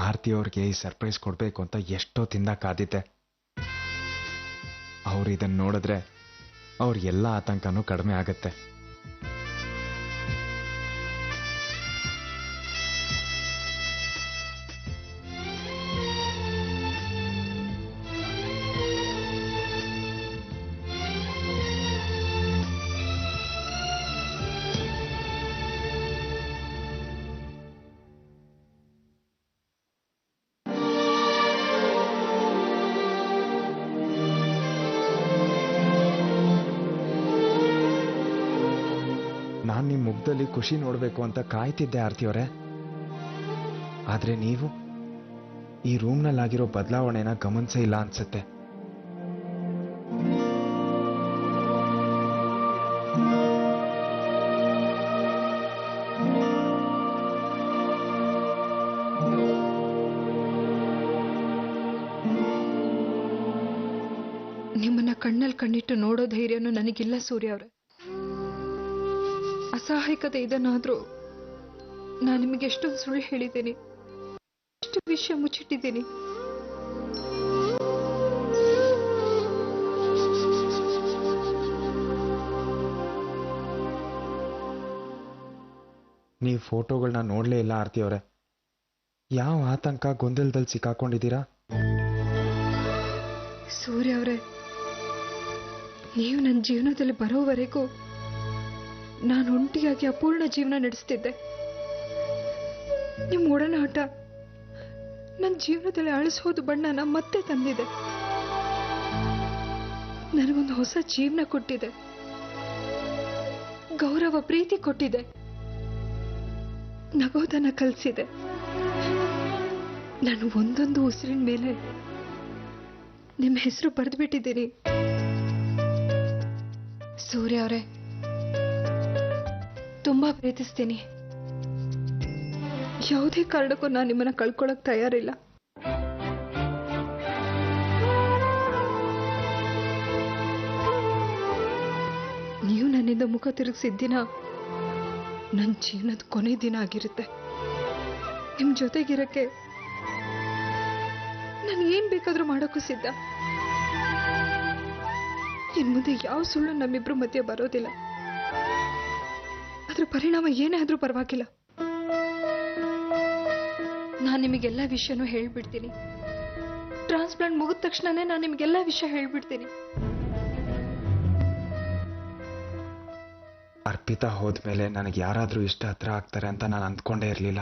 ಆರತಿ ಅವ್ರಿಗೆ ಈ ಸರ್ಪ್ರೈಸ್ ಕೊಡಬೇಕು ಅಂತ ಎಷ್ಟೊತ್ತಿಂದ ಕಾದಿದ್ದೆ. ಅವ್ರು ಇದನ್ನು ನೋಡಿದ್ರೆ ಅವ್ರ ಎಲ್ಲ ಆತಂಕನೂ ಕಡಿಮೆ ಆಗತ್ತೆ. ನಾನು ನಿಮ್ಮ ಮುಖದಲ್ಲಿ ಖುಷಿ ನೋಡಬೇಕು ಅಂತ ಕಾಯ್ತಿದ್ದೆ ಆರ್ತಿಯವರೇ. ಆದ್ರೆ ನೀವು ಈ ರೂಮ್ನಲ್ಲಾಗಿರೋ ಬದಲಾವಣೆನ ಗಮನಿಸೇ ಇಲ್ಲ ಅನ್ಸುತ್ತೆ. ನಿಮ್ಮನ್ನ ಕಣ್ಣಲ್ಲಿ ಕಣ್ಣಿಟ್ಟು ನೋಡೋ ಧೈರ್ಯನೂ ನನಗಿಲ್ಲ ಸೂರ್ಯ ಅವರೇ. ಅಸಹಾಯಕತೆ ಇದನ್ನಾದ್ರೂ ನಾನು ನಿಮಗೆ ಎಷ್ಟೊಂದು ಸುಳ್ಳು ಹೇಳಿದ್ದೀನಿ, ಎಷ್ಟು ವಿಷಯ ಮುಚ್ಚಿಟ್ಟಿದ್ದೀನಿ. ನೀವು ಫೋಟೋಗಳನ್ನ ನೋಡ್ಲೇ ಇಲ್ಲ ಆರ್ತಿಯವರೇ. ಯಾವ ಆತಂಕ ಗೊಂದಲದಲ್ಲಿ ಸಿಕ್ಕಾಕೊಂಡಿದ್ದೀರಾ? ಸೂರ್ಯ ಅವರೇ, ನೀವು ನನ್ನ ಜೀವನದಲ್ಲಿ ಬರೋವರೆಗೂ ನಾನು ಒಂಟಿಯಾಗಿ ಅಪೂರ್ಣ ಜೀವನ ನಡೆಸ್ತಿದ್ದೆ. ನಿಮ್ಮ ಒಡನಾಟ ನನ್ನ ಜೀವನದಲ್ಲಿ ಅಳಿಸೋದು ಬಣ್ಣನ ಮತ್ತೆ ತಂದಿದೆ. ನನಗೊಂದು ಹೊಸ ಜೀವನ ಕೊಟ್ಟಿದೆ, ಗೌರವ ಪ್ರೀತಿ ಕೊಟ್ಟಿದೆ, ನಗೋದನ್ನ ಕಲಿಸಿದೆ. ನಾನು ಒಂದೊಂದು ಉಸಿರಿನ ಮೇಲೆ ನಿಮ್ಮ ಹೆಸರು ಬರೆದು ಬಿಟ್ಟಿದ್ದೀನಿ. ಸೂರ್ಯ ಅವರೇ, ತುಂಬಾ ಪ್ರೀತಿಸ್ತೀನಿ. ಯಾವುದೇ ಕಾರಣಕ್ಕೂ ನಾನು ನಿಮ್ಮನ್ನ ಕಳ್ಕೊಳ್ಳೋಕೆ ತಯಾರಿಲ್ಲ. ನೀವು ನನ್ನಿಂದ ಮುಖ ತಿರುಗಿಸಿದ ದಿನ ನನ್ನ ಜೀವನದ ಕೊನೆ ದಿನ ಆಗಿರುತ್ತೆ. ನಿಮ್ಮ ಜೊತೆಗಿರಕ್ಕೆ ನಾನು ಏನ್ ಬೇಕಾದ್ರೂ ಮಾಡೋಕ್ಕೂ ಸಿದ್ಧ. ಇನ್ ಮುಂದೆ ಯಾವ ಸುಳ್ಳು ನಮ್ಮಿಬ್ರು ಮಧ್ಯೆ ಬರೋದಿಲ್ಲ. ಅದ್ರ ಪರಿಣಾಮ ಏನೇ ಆದ್ರೂ ಪರವಾಗಿಲ್ಲ. ನಾನು ನಿಮಗೆಲ್ಲ ವಿಷಯನೂ ಹೇಳ್ಬಿಡ್ತೀನಿ. ಟ್ರಾನ್ಸ್ಪ್ಲಾಂಟ್ ಮುಗಿದ ತಕ್ಷಣನೇ ನಾನು ನಿಮಗೆಲ್ಲ ವಿಷಯ ಹೇಳ್ಬಿಡ್ತೀನಿ. ಅರ್ಪಿತಾ ಹೋದ್ಮೇಲೆ ನನಗೆ ಯಾರಾದ್ರೂ ಇಷ್ಟ ಹತ್ರ ಆಗ್ತಾರೆ ಅಂತ ನಾನು ಅಂದ್ಕೊಂಡೇ ಇರಲಿಲ್ಲ.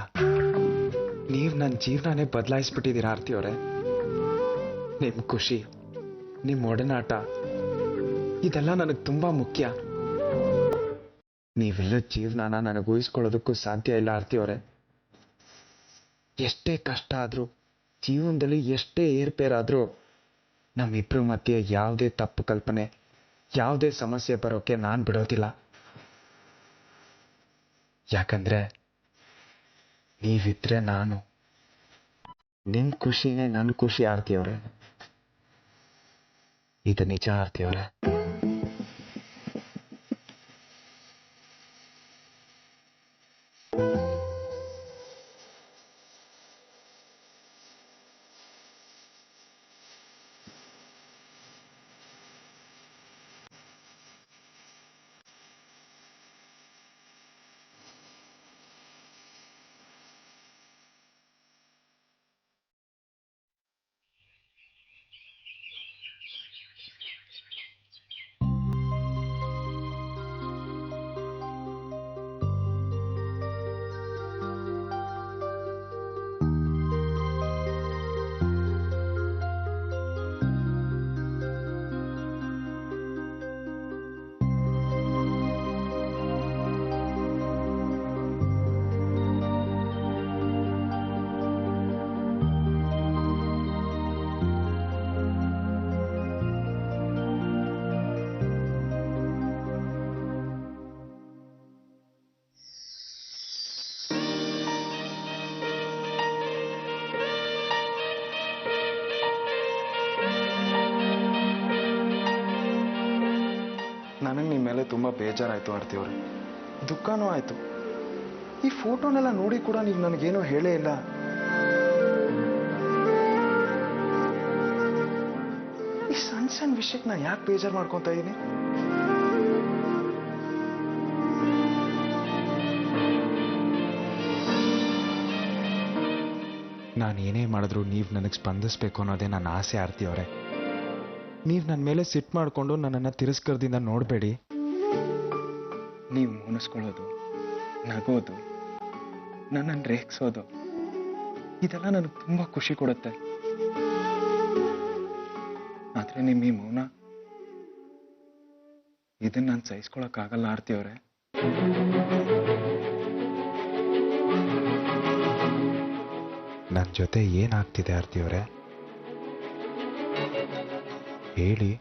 ನೀವು ನನ್ನ ಜೀವನನೇ ಬದಲಾಯಿಸ್ಬಿಟ್ಟಿದ್ದೀರಾ ಆರ್ತಿಯವರೇ. ನಿಮ್ಮ ಖುಷಿ, ನಿಮ್ಮ ಒಡನಾಟ ಇದೆಲ್ಲ ನನಗೆ ತುಂಬಾ ಮುಖ್ಯ. ನೀವೆಲ್ಲ ಜೀವನನ ನನಗೆ ಊಹಿಸ್ಕೊಳ್ಳೋದಕ್ಕೂ ಸಾಧ್ಯ ಇಲ್ಲ ಆರ್ತಿಯವರೇ. ಎಷ್ಟೇ ಕಷ್ಟ ಆದ್ರೂ, ಜೀವನದಲ್ಲಿ ಎಷ್ಟೇ ಏರ್ಪೇರಾದ್ರೂ ನಮ್ಮಿಬ್ರ ಮಧ್ಯೆ ಯಾವುದೇ ತಪ್ಪು ಕಲ್ಪನೆ, ಯಾವುದೇ ಸಮಸ್ಯೆ ಬರೋಕೆ ನಾನು ಬಿಡೋದಿಲ್ಲ. ಯಾಕಂದ್ರೆ ನೀವಿದ್ರೆ ನಾನು, ನಿಮ್ ಖುಷಿನೇ ನನ್ನ ಖುಷಿ ಆರ್ತಿಯವರೇ. ಇದು ನಿಜ ಆರ್ತಿಯವರೇ. ನನಗೆ ನಿಮ್ಮ ಮೇಲೆ ತುಂಬ ಬೇಜಾರಾಯಿತು ಆರ್ತಿಯವ್ರೆ, ದುಃಖನೂ ಆಯಿತು. ಈ ಫೋಟೋನೆಲ್ಲ ನೋಡಿ ಕೂಡ ನೀವು ನನಗೇನೂ ಹೇಳೇ ಇಲ್ಲ. ಸಣ್ಣ ಸಣ್ಣ ವಿಷಯಕ್ಕೆ ನಾನು ಯಾಕೆ ಬೇಜಾರು ಮಾಡ್ಕೊತಾ ಇದ್ದೀನಿ? ನಾನು ಏನೇ ಮಾಡಿದ್ರು ನೀವು ನನಗೆ ಸ್ಪಂದಿಸ್ಬೇಕು ಅನ್ನೋದೇ ನನ್ನ ಆಸೆ ಆರ್ತಿ ಅವರೇ. ನೀವು ನನ್ನ ಮೇಲೆ ಸಿಟ್ಟು ಮಾಡಿಕೊಂಡು ನನ್ನನ್ನು ತಿರಸ್ಕರದಿಂದ ನೋಡಬೇಡಿ. ನೀವು ಮುನಿಸ್ಕೊಳ್ಳೋದು, ನಗೋದು, ನನ್ನನ್ನು ರೇಗಿಸೋದು ಇದೆಲ್ಲ ನನಗೆ ತುಂಬ ಖುಷಿ ಕೊಡುತ್ತೆ. ಆದರೆ ನಿಮ್ಮ ಈ ಮೌನ, ಇದನ್ನ ನಾನು ಸಹಿಸ್ಕೊಳಕ್ಕಾಗಲ್ಲ ಆರ್ತಿ ಅವರೇ. ನನ್ನ ಜೊತೆ ಏನಾಗ್ತಿದೆ ಆರ್ತಿ ಅವರೇ? ಹೇಳಿ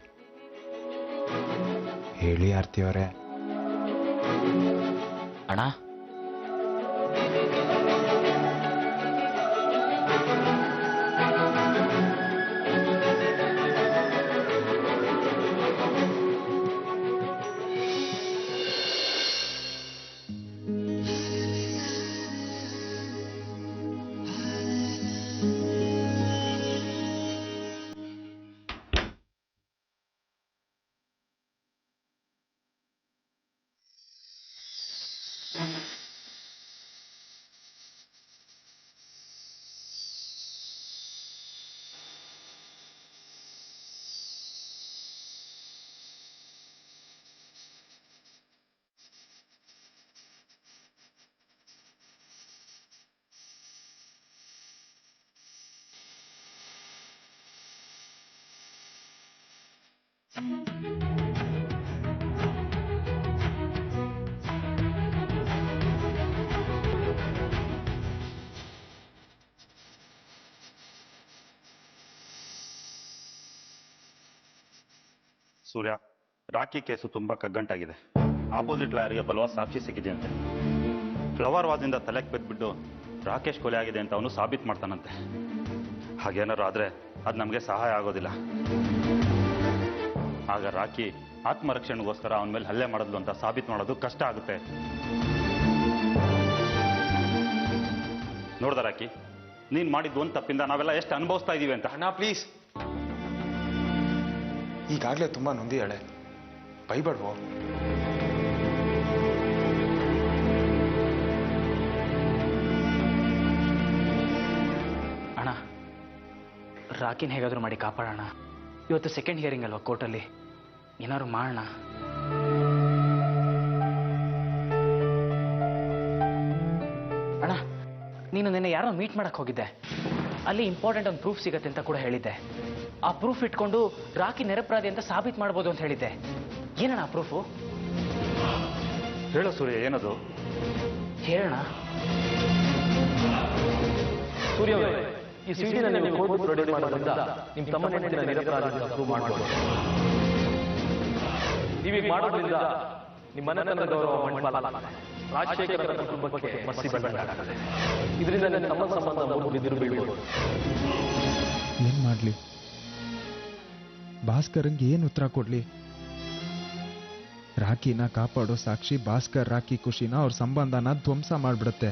ಹೇಳಿ ಆರ್ತಿ ಅವರೇ. ಅಣ್ಣ, ಸೂರ್ಯ, ರಾಖಿ ಕೇಸು ತುಂಬಾ ಕಗ್ಗಂಟಾಗಿದೆ. ಆಪೋಸಿಟ್ ಲಾಯರ್ಗೆ ಬಲವಾದ ಸಾಕ್ಷಿ ಸಿಕ್ಕಿದೆಯಂತೆ. ಫ್ಲವರ್ ವಾಜಿಂದ ತಲೆಗೆ ಬಿದ್ದುಬಿಟ್ಟು ರಾಕೇಶ್ ಕೊಲೆ ಆಗಿದೆ ಅಂತ ಅವನು ಸಾಬೀತು ಮಾಡ್ತಾನಂತೆ. ಹಾಗೇನಾದ್ರು ಆದ್ರೆ ಅದು ನಮಗೆ ಸಹಾಯ ಆಗೋದಿಲ್ಲ. ಆಗ ರಾಖಿ ಆತ್ಮರಕ್ಷಣೆಗೋಸ್ಕರ ಅವನ ಮೇಲೆ ಹಲ್ಲೆ ಮಾಡಿದ್ಲು ಅಂತ ಸಾಬೀತು ಮಾಡೋದು ಕಷ್ಟ ಆಗುತ್ತೆ. ನೋಡ್ದ ರಾಖಿ, ನೀನ್ ಮಾಡಿದ್ದು ಒಂದು ತಪ್ಪಿಂದ ನಾವೆಲ್ಲ ಎಷ್ಟು ಅನುಭವಿಸ್ತಾ ಇದೀವಿ ಅಂತ. ಅಣ್ಣ ಪ್ಲೀಸ್, ಈಗಾಗಲೇ ತುಂಬಾ ನೊಂದಿಯಾಳೆ, ಬೈಬಡ್ವೋ. ಅಣ್ಣ, ರಾಕಿನ ಹೇಗಾದರೂ ಮಾಡಿ ಕಾಪಾಡೋಣ. ಇವತ್ತು ಸೆಕೆಂಡ್ ಹಿಯರಿಂಗ್ ಅಲ್ವಾ ಕೋರ್ಟಲ್ಲಿ, ಏನಾದ್ರು ಮಾಡೋಣ. ಅಣ್ಣ, ನೀನು ನಿನ್ನೆ ಯಾರೋ ಮೀಟ್ ಮಾಡಕ್ ಹೋಗಿದ್ದೆ. ಅಲ್ಲಿ ಇಂಪಾರ್ಟೆಂಟ್ ಒಂದು ಪ್ರೂಫ್ ಸಿಗತ್ತೆ ಅಂತ ಕೂಡ ಹೇಳಿದ್ದೆ. ಆ ಪ್ರೂಫ್ ಇಟ್ಕೊಂಡು ರಾಕಿ ನಿರಪರಾಧಿ ಅಂತ ಸಾಬೀತು ಮಾಡ್ಬೋದು ಅಂತ ಹೇಳಿದ್ದೆ. ಏನಣ್ಣ ಆ ಪ್ರೂಫು? ಹೇಳು ಸೂರ್ಯ, ಏನದು? ಹೇಳೋಣ. ಸೂರ್ಯ, ಈ ಸಿಡಿನ ನೀವು ಕೋರ್ಟ್ ರೆಡಿ ಮಾಡೋದ್ರಿಂದ ನಿಮ್ಮ ತಮ್ಮನ ಹೆಂಡತಿನ ನಿರಪರಾಧಿ ಅಂತ ಪ್ರೂವ್ ಮಾಡಬಹುದು. ನೀವೀಗ ಮಾಡೋದ್ರಿಂದ ನಿಮ್ಮ ಮನೆತನದ ಗೌರವ ಮಣ್ಣಾಗುತ್ತೆ. ರಾಜಶೇಖರ ಕುಟುಂಬಕ್ಕೆ ಮಸಿ ಬಂದಾಗುತ್ತೆ. ಇದರಿಂದ ನನ್ನ ತಮ್ಮ ಸಂಬಂಧ ಮುರಿದು ಬೀಳ್ಬೋದು. ಏನ್ ಮಾಡ್ಲಿ? ಭಾಸ್ಕರಂಗೆ ಏನು ಉತ್ತರ ಕೊಡ್ಲಿ? ರಾಖಿನ ಕಾಪಾಡೋ ಸಾಕ್ಷಿ ಭಾಸ್ಕರ್ ರಾಖಿ ಖುಷಿನ ಅವ್ರ ಸಂಬಂಧನ ಧ್ವಂಸ ಮಾಡ್ಬಿಡುತ್ತೆ.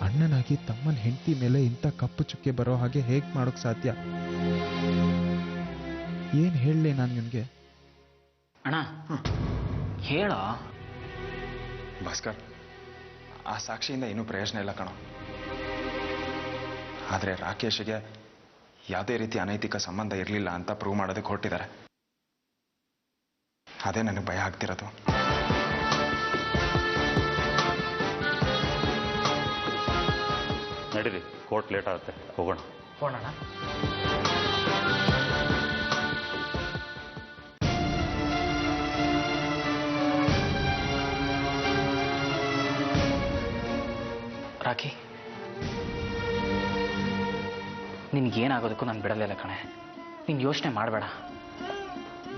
ಅಣ್ಣನಾಗಿ ತಮ್ಮನ ಹೆಂಡತಿ ಮೇಲೆ ಇಂಥ ಕಪ್ಪು ಚುಕ್ಕೆ ಬರೋ ಹಾಗೆ ಹೇಗ್ ಮಾಡೋಕ್ ಸಾಧ್ಯ? ಏನ್ ಹೇಳಲಿ ನಾನು ನಿನ್ಗೆ? ಅಣ್ಣ ಹೇಳ. ಭಾಸ್ಕರ್, ಆ ಸಾಕ್ಷಿಯಿಂದ ಏನೂ ಪ್ರಯೋಜನ ಇಲ್ಲ ಕಣೋ. ಆದ್ರೆ ರಾಕೇಶ್ಗೆ ಯಾವುದೇ ರೀತಿ ಅನೈತಿಕ ಸಂಬಂಧ ಇರಲಿಲ್ಲ ಅಂತ ಪ್ರೂವ್ ಮಾಡೋದಕ್ಕೆ ಹೊರಟಿದ್ದಾರೆ. ಅದೇ ನನಗೆ ಭಯ ಆಗ್ತಿರೋದು. ನಡೀರಿ, ಕೋರ್ಟ್ ಲೇಟ್ ಆಗುತ್ತೆ, ಹೋಗೋಣ. ಹೋಗೋಣ. ರಾಖಿ, ನಿನ್ಗೇನಾಗೋದಕ್ಕೂ ನಾನು ಬಿಡಲಿಲ್ಲ ಕಣೆ. ನೀನು ಯೋಚನೆ ಮಾಡಬೇಡ.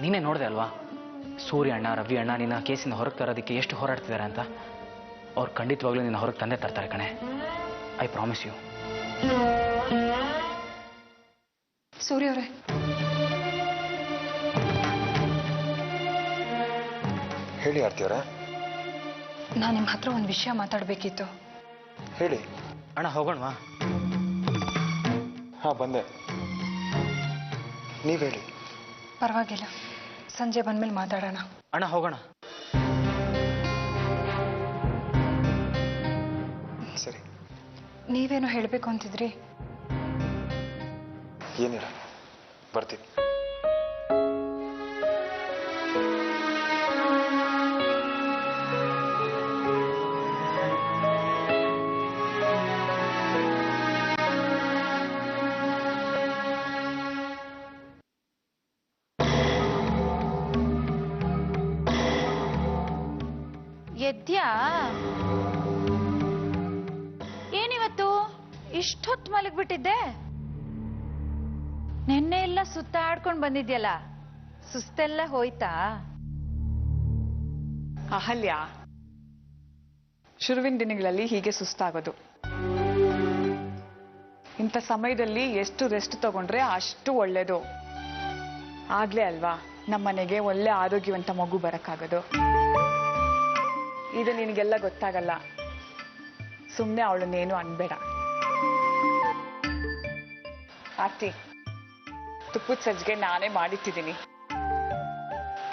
ನೀನೇ ನೋಡಿದೆ ಅಲ್ವಾ, ಸೂರ್ಯ ಅಣ್ಣ, ರವಿ ಅಣ್ಣ ನಿನ್ನ ಕೇಸಿಂದ ಹೊರಗೆ ತರೋದಕ್ಕೆ ಎಷ್ಟು ಹೋರಾಡ್ತಿದ್ದಾರೆ ಅಂತ. ಅವ್ರು ಖಂಡಿತವಾಗ್ಲೂ ನಿನ್ನ ಹೊರಗೆ ತಂದೆ ತರ್ತಾರೆ ಕಣೆ. I promise you. ಸೂರ್ಯ ಅವರೇ, ಹೇಳಿ ಆರ್ತಿಯವರೇ. ನಾನು ನಿಮ್ಮ ಹತ್ರ ಒಂದು ವಿಷಯ ಮಾತಾಡಬೇಕಿತ್ತು. ಹೇಳಿ. ಅಣ್ಣ ಹೋಗೋಣವಾ? ಹಾ ಬಂದೆ. ನೀವು ಹೇಳಿ. ಪರವಾಗಿಲ್ಲ, ಸಂಜೆ ಬಂದ್ಮೇಲೆ ಮಾತಾಡೋಣ. ಅಣ್ಣ ಹೋಗೋಣ. ಸರಿ. ನೀವೇನೋ ಹೇಳಬೇಕು ಅಂತಿದ್ರಿ. ಏನಿಲ್ಲ, ಬರ್ತೀನಿ. ಎದ್ಯಾ? ಏನಿವತ್ತು ಇಷ್ಟೊತ್ತು ಮಲಗ್ಬಿಟ್ಟಿದ್ದೆ? ನಿನ್ನೆ ಎಲ್ಲ ಸುತ್ತಾಡ್ಕೊಂಡು ಬಂದಿದ್ಯಲ್ಲ, ಸುಸ್ತೆಲ್ಲ ಹೋಯ್ತಾ? ಅಹಲ್ಯ, ಶುರುವಿನ ದಿನಗಳಲ್ಲಿ ಹೀಗೆ ಸುಸ್ತಾಗೋದು. ಇಂಥ ಸಮಯದಲ್ಲಿ ಎಷ್ಟು ರೆಸ್ಟ್ ತಗೊಂಡ್ರೆ ಅಷ್ಟು ಒಳ್ಳೇದು. ಆಗ್ಲೇ ಅಲ್ವಾ ನಮ್ಮನೆಗೆ ಒಳ್ಳೆ ಆರೋಗ್ಯವಂತ ಮಗು ಬರಕ್ಕಾಗೋದು. ಇದು ನಿನಗೆಲ್ಲ ಗೊತ್ತಾಗಲ್ಲ. ಸುಮ್ಮನೆ ಅವಳನ್ನೇನು ಅನ್ಬೇಡ. ಆರ್ತಿ, ತುಪ್ಪದ ಸಜ್ಜಿಗೆ ನಾನೇ ಮಾಡಿಟ್ಟಿದ್ದೀನಿ.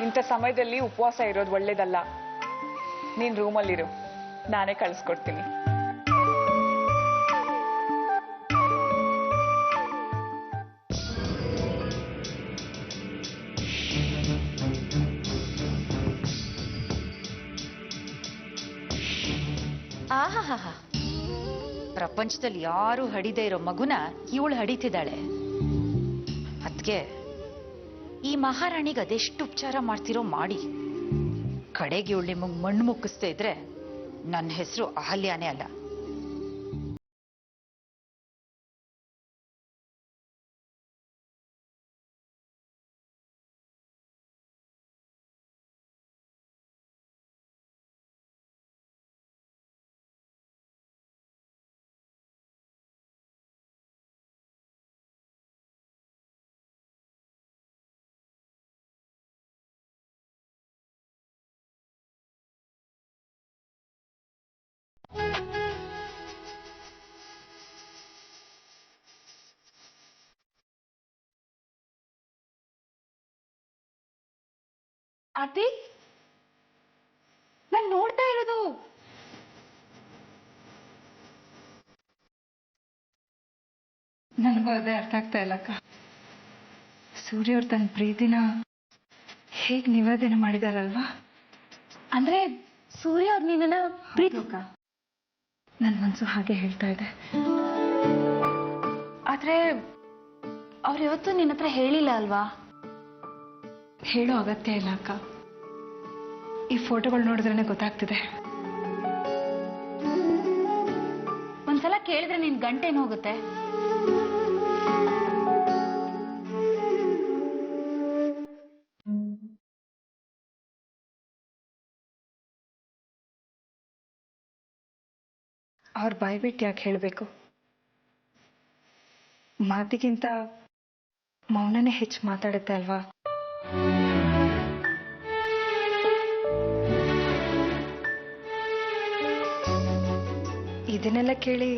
ಇಂಥ ಸಮಯದಲ್ಲಿ ಉಪವಾಸ ಇರೋದು ಒಳ್ಳೇದಲ್ಲ. ನೀನ್ ರೂಮಲ್ಲಿರು, ನಾನೇ ಕಳಿಸ್ಕೊಡ್ತೀನಿ. ಆಹಾಹಾ, ಪ್ರಪಂಚದಲ್ಲಿ ಯಾರು ಹಡಿದೇ ಇರೋ ಮಗುನ ಇವಳು ಹಡಿತಿದ್ದಾಳೆ. ಅದ್ಕೆ ಈ ಮಹಾರಾಣಿಗೆ ಅದೆಷ್ಟು ಉಪಚಾರ ಮಾಡ್ತಿರೋ ಮಾಡಿ, ಕಡೆಗೆ ಇವಳು ನಿಮಗೆ ಮಣ್ಣು ಮುಕ್ಕಿಸ್ತಾ ಇದ್ರೆ ನನ್ನ ಹೆಸರು ಅಹಲ್ಯಾನೇ ಅಲ್ಲ. ಆರ್ತಿ, ನಾನು ನೋಡ್ತಾ ಇರೋದು ನನಗೂ ಅದೇ ಅರ್ಥ ಆಗ್ತಾ ಇಲ್ಲಕ್ಕ. ಸೂರ್ಯ ಅವ್ರು ತನ್ನ ಪ್ರೀತಿನ ಹೇಗೆ ನಿವೇದನೆ ಮಾಡಿದಾರಲ್ವಾ? ಅಂದ್ರೆ ಸೂರ್ಯ ಅವ್ರು ನಿನ್ನ ಪ್ರೀತಿ ನನ್ನ ಮನಸ್ಸು ಹಾಗೆ ಹೇಳ್ತಾ ಇದೆ. ಆದ್ರೆ ಅವ್ರು ಯಾವತ್ತೂ ನಿನ್ನ ಹತ್ರ ಹೇಳಿಲ್ಲ ಅಲ್ವಾ? ಹೇಳೋ ಅಗತ್ಯ ಇಲ್ಲ ಅಕ್ಕ. ಈ ಫೋಟೋಗಳು ನೋಡಿದ್ರೇನೆ ಗೊತ್ತಾಗ್ತಿದೆ. ಒಂದ್ಸಲ ಕೇಳಿದ್ರೆ ನಿನ್ ಗಂಟೇನು ಹೋಗುತ್ತೆ? ಅವ್ರ ಬಾಯ್ಬಿಟ್ಟು ಯಾಕೆ ಹೇಳಬೇಕು? ಮಾತಿಗಿಂತ ಮೌನನೇ ಹೆಚ್ಚು ಮಾತಾಡುತ್ತೆ ಅಲ್ವಾ? ಇದನ್ನೆಲ್ಲ ಕೇಳಿ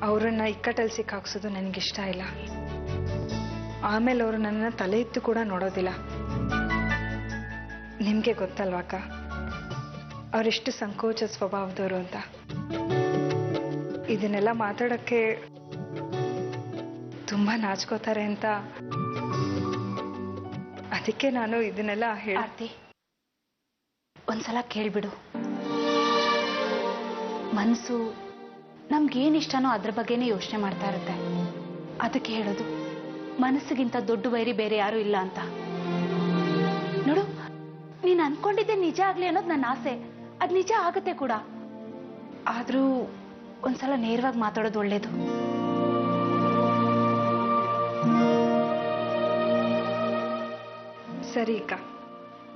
ಅವರನ್ನ ಇಕ್ಕಟ್ಟಲ್ಲಿ ಸಿಕ್ಕಾಕ್ಸೋದು ನನಗಿಷ್ಟ ಇಲ್ಲ. ಆಮೇಲೆ ಅವರು ನನ್ನನ್ನು ತಲೆ ಎತ್ತು ಕೂಡ ನೋಡೋದಿಲ್ಲ. ನಿಮಗೆ ಗೊತ್ತಲ್ವಾಕ ಅವರೆಷ್ಟು ಸಂಕೋಚ ಸ್ವಭಾವದವರು ಅಂತ. ಇದನ್ನೆಲ್ಲ ಮಾತಾಡೋಕ್ಕೆ ತುಂಬ ನಾಚ್ಕೋತಾರೆ ಅಂತ, ಅದಕ್ಕೆ ನಾನು ಇದನ್ನೆಲ್ಲ ಆರ್ತಿ, ಒಂದ್ಸಲ ಕೇಳ್ಬಿಡು. ಮನಸ್ಸು ನಮ್ಗೇನು ಇಷ್ಟನೋ ಅದ್ರ ಬಗ್ಗೆನೇ ಯೋಚನೆ ಮಾಡ್ತಾ ಇರುತ್ತೆ. ಅದಕ್ಕೆ ಹೇಳೋದು ಮನಸ್ಸಿಗಿಂತ ದೊಡ್ಡ ವೈರಿ ಬೇರೆ ಯಾರೂ ಇಲ್ಲ ಅಂತ. ನೋಡು, ನೀನು ಅನ್ಕೊಂಡಿದ್ದೆ ನಿಜ ಆಗ್ಲಿ ಅನ್ನೋದು ನನ್ನ ಆಸೆ. ಅದು ನಿಜ ಆಗುತ್ತೆ ಕೂಡ. ಆದ್ರೂ ಒಂದ್ಸಲ ನೇರವಾಗಿ ಮಾತಾಡೋದು ಒಳ್ಳೇದು. ಸರಿ ಅಕ್ಕ,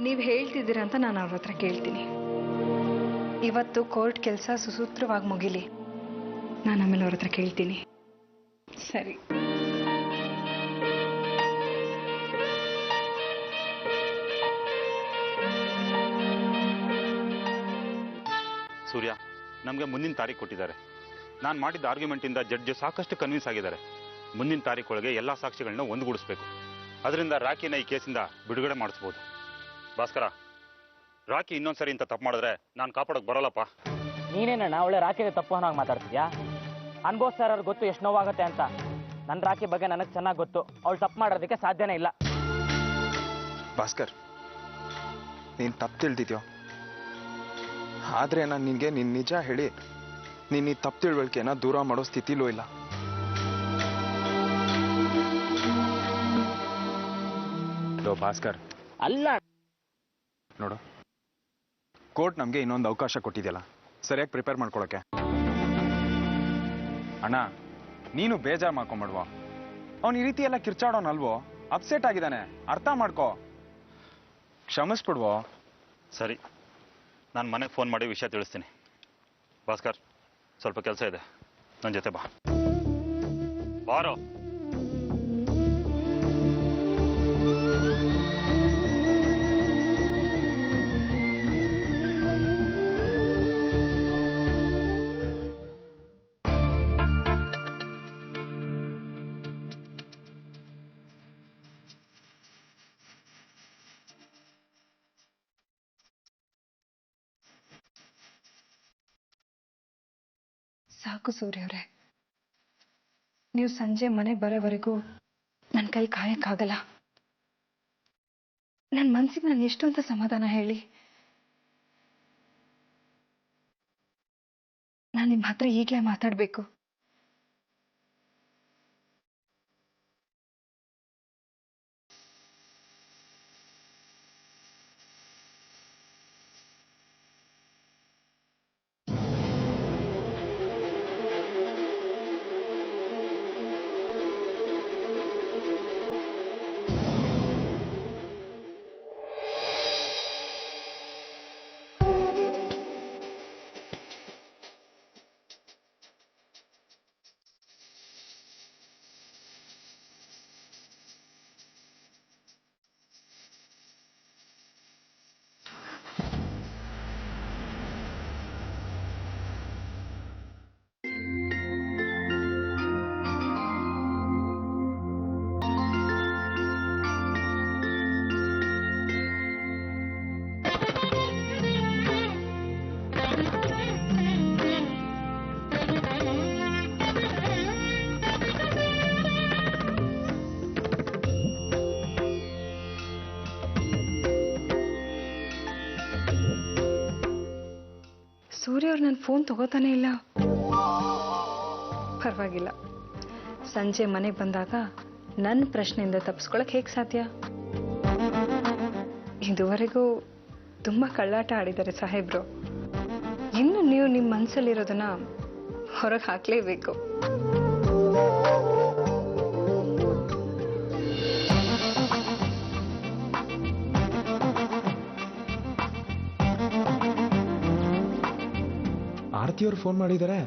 ನೀವು ಹೇಳ್ತಿದ್ದೀರಾ ಅಂತ ನಾನು ಅವ್ರ ಹತ್ರ ಕೇಳ್ತೀನಿ. ಇವತ್ತು ಕೋರ್ಟ್ ಕೆಲಸ ಸುಸೂತ್ರವಾಗಿ ಮುಗಿಲಿ. ನಾನು ಆಮೇಲೆ ಅವ್ರ ಹತ್ರ ಕೇಳ್ತೀನಿ. ಸರಿ. ಸೂರ್ಯ, ನಮಗೆ ಮುಂದಿನ ತಾರೀಕು ಕೊಟ್ಟಿದ್ದಾರೆ. ನಾನು ಮಾಡಿದ ಆರ್ಗ್ಯುಮೆಂಟಿಂದ ಜಡ್ಜ್ ಸಾಕಷ್ಟು ಕನ್ವಿನ್ಸ್ ಆಗಿದ್ದಾರೆ. ಮುಂದಿನ ತಾರೀಕೊಳಗೆ ಎಲ್ಲ ಸಾಕ್ಷಿಗಳನ್ನ ಒಂದುಗೂಡಿಸ್ಬೇಕು. ಅದರಿಂದ ರಾಕಿನ ಈ ಕೇಸಿಂದ ಬಿಡುಗಡೆ ಮಾಡಿಸ್ಬೋದು. ಭಾಸ್ಕರ, ರಾಕಿ ಇನ್ನೊಂದ್ಸರಿ ಇಂಥ ತಪ್ಪು ಮಾಡಿದ್ರೆ ನಾನು ಕಾಪಾಡೋಕೆ ಬರೋಲ್ಲಪ್ಪ. ನೀನೇನಣ್ಣ ಒಳ್ಳೆ ರಾಕಿಗೆ ತಪ್ಪು ಅನ್ನೋಂಗೆ ಮಾತಾಡ್ತಿದ್ಯಾ? ಅನ್ಭವಿಸ್ತಾರ ಗೊತ್ತು ಎಷ್ಟು ನೋವಾಗುತ್ತೆ ಅಂತ. ನನ್ನ ರಾಕಿ ಬಗ್ಗೆ ನನಗೆ ಚೆನ್ನಾಗಿ ಗೊತ್ತು. ಅವಳು ತಪ್ಪು ಮಾಡೋದಕ್ಕೆ ಸಾಧ್ಯನೇ ಇಲ್ಲ. ಭಾಸ್ಕರ್, ನೀನು ತಪ್ಪು ತಿಳಿದಿದ್ಯೋ, ಆದರೆ ನಾನು ನಿನಗೆ ನಿನ್ನ ನಿಜ ಹೇಳಿ ನೀನು ಈ ತಪ್ಪು ತಿಳುವಳಿಕೆನ ದೂರ ಮಾಡೋ ಸ್ಥಿತಿಲೂ ಇಲ್ಲ. ಲೋ ಭಾಸ್ಕರ್, ಅಲ್ಲ ನೋಡು, ಕೋರ್ಟ್ ನಮಗೆ ಇನ್ನೊಂದು ಅವಕಾಶ ಕೊಟ್ಟಿದೆಯಲ್ಲ ಸರಿಯಾಗಿ ಪ್ರಿಪೇರ್ ಮಾಡ್ಕೊಳಕ್ಕೆ. ಅಣ್ಣ, ನೀನು ಬೇಜಾರು ಮಾಡ್ಕೊಂಬಿಡ್ವ. ಅವನು ಈ ರೀತಿ ಎಲ್ಲ ಕಿರ್ಚಾಡೋನಲ್ವೋ, ಅಪ್ಸೆಟ್ ಆಗಿದ್ದಾನೆ, ಅರ್ಥ ಮಾಡ್ಕೋ, ಕ್ಷಮಿಸ್ಬಿಡ್ವೋ. ಸರಿ, ನಾನು ಮನೆಗೆ ಫೋನ್ ಮಾಡಿ ವಿಷಯ ತಿಳಿಸ್ತೀನಿ. ಭಾಸ್ಕರ್, ಸ್ವಲ್ಪ ಕೆಲಸ ಇದೆ, ನನ್ನ ಜೊತೆ ಬಾ. ಬಾರೋ. ಸಾಕು ಸೂರ್ಯ ಅವರೇ, ನೀವು ಸಂಜೆ ಮನೆಗೆ ಬರೋವರೆಗೂ ನನ್ನ ಕೈ ಕಾಯಕ್ಕಾಗಲ್ಲ. ನನ್ನ ಮನಸ್ಸಿಗೆ ನಾನು ಎಷ್ಟು ಅಂತ ಸಮಾಧಾನ ಹೇಳಿ. ನಾನು ನಿಮ್ಮ ಹತ್ರ ಈಗಲೇ ಮಾತಾಡಬೇಕು. ಸೂರ್ಯ ಅವ್ರು ನನ್ನ ಫೋನ್ ತಗೋತಾನೆ ಇಲ್ಲ. ಪರವಾಗಿಲ್ಲ, ಸಂಜೆ ಮನೆಗೆ ಬಂದಾಗ ನನ್ನ ಪ್ರಶ್ನೆಯಿಂದ ತಪ್ಪಿಸ್ಕೊಳಕ್ ಹೇಗೆ ಸಾಧ್ಯ? ಇದುವರೆಗೂ ತುಂಬ ಕಳ್ಳಾಟ ಆಡಿದ್ದಾರೆ ಸಾಹೇಬ್ರು. ಇನ್ನು ನೀವು ನಿಮ್ಮ ಮನಸ್ಸಲ್ಲಿರೋದನ್ನ ಹೊರಗೆ ಹಾಕಲೇಬೇಕು. ಆರತಿಯವ್ರು ಫೋನ್ ಮಾಡಿದ್ದಾರೆ.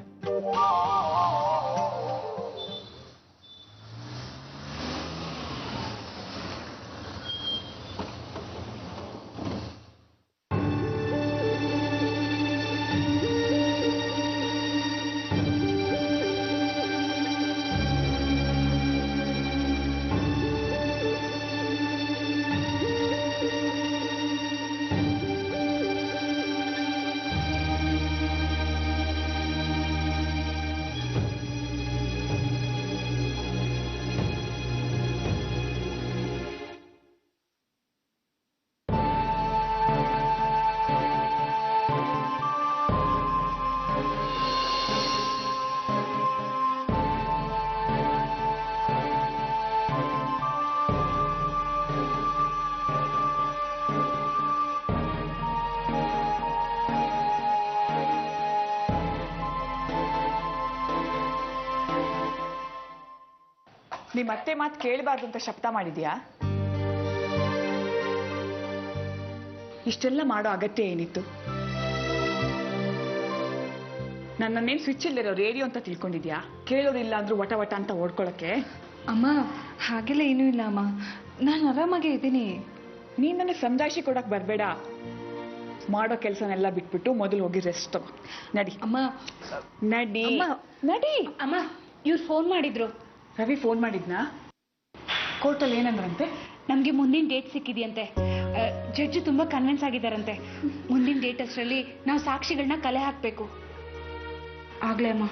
ನಿಮ್ಮ ಅತ್ತೆ ಮಾತು ಕೇಳಬಾರ್ದು ಅಂತ ಶಬ್ದ ಮಾಡಿದ್ಯಾ? ಇಷ್ಟೆಲ್ಲ ಮಾಡೋ ಅಗತ್ಯ ಏನಿತ್ತು? ನನ್ನೇನು ಸ್ವಿಚ್ ಇಲ್ಲಿರೋ ರೇಡಿಯೋ ಅಂತ ತಿಳ್ಕೊಂಡಿದ್ಯಾ? ಕೇಳೋದಿಲ್ಲ ಅಂದ್ರೂ ವಟ ವಟ ಅಂತ ಓಡ್ಕೊಳಕ್ಕೆ. ಅಮ್ಮ, ಹಾಗೆಲ್ಲ ಏನೂ ಇಲ್ಲ ಅಮ್ಮ, ನಾನು ಆರಾಮಾಗೇ ಇದ್ದೀನಿ. ನೀನು ನನಗೆ ಸಂಜಾಯಿಷಿ ಕೊಡಕ್ ಬರಬೇಡ. ಮಾಡೋ ಕೆಲಸನೆಲ್ಲ ಬಿಟ್ಬಿಟ್ಟು ಮೊದಲು ಹೋಗಿ ರೆಸ್ಟ್ ತಗೋ. ನಡಿ ಅಮ್ಮ, ನಡಿ ಅಮ್ಮ. ನಡಿ. ಅಮ್ಮ, ಇವ್ರು ಫೋನ್ ಮಾಡಿದ್ರು. ರವಿ ಫೋನ್ ಮಾಡಿದ್ನಾ? ಕೋರ್ಟಲ್ಲಿ ಏನಂದ್ರಂತೆ? ನಮಗೆ ಮುಂದಿನ ಡೇಟ್ ಸಿಕ್ಕಿದೆಯಂತೆ. ಜಡ್ಜ್ ತುಂಬಾ ಕನ್ವಿನ್ಸ್ ಆಗಿದ್ದಾರಂತೆ. ಮುಂದಿನ ಡೇಟ್ ಅಷ್ಟರಲ್ಲಿ ನಾವು ಸಾಕ್ಷಿಗಳನ್ನ ಕಲೆ ಹಾಕಬೇಕು. ಆಗ್ಲೇ ಅಮ್ಮ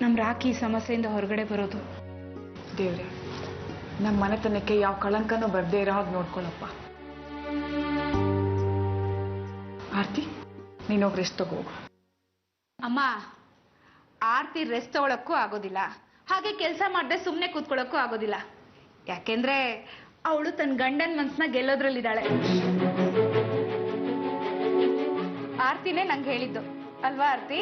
ನಮ್ಮ ರಾಕಿ ಈ ಸಮಸ್ಯೆಯಿಂದ ಹೊರಗಡೆ ಬರೋದು. ದೇವ್ರೆ, ನಮ್ಮ ಮನೆತನಕ್ಕೆ ಯಾವ ಕಳಂಕನೂ ಬರ್ದೇ ಇರೋ ಹಾಗೆ ನೋಡ್ಕೊಳಪ್ಪ. ಆರ್ತಿ, ನೀನೋಗಿ ರೆಸ್ಟ್ ತಗೋ. ಅಮ್ಮ, ಆರ್ತಿ ರೆಸ್ಟ್ ತಗೊಳಕ್ಕೂ ಆಗೋದಿಲ್ಲ, ಹಾಗೆ ಕೆಲಸ ಮಾಡದೆ ಸುಮ್ಮನೆ ಕೂತ್ಕೊಳ್ಳೋಕ್ಕೂ ಆಗೋದಿಲ್ಲ. ಯಾಕೆಂದ್ರೆ ಅವಳು ತನ್ನ ಗಂಡನ ಮನ್ಸನ್ನ ಗೆಲ್ಲೋದ್ರಲ್ಲಿದ್ದಾಳೆ. ಆರ್ತಿನೇ ನಂಗೆ ಹೇಳಿದ್ದು ಅಲ್ವಾ ಆರ್ತಿ?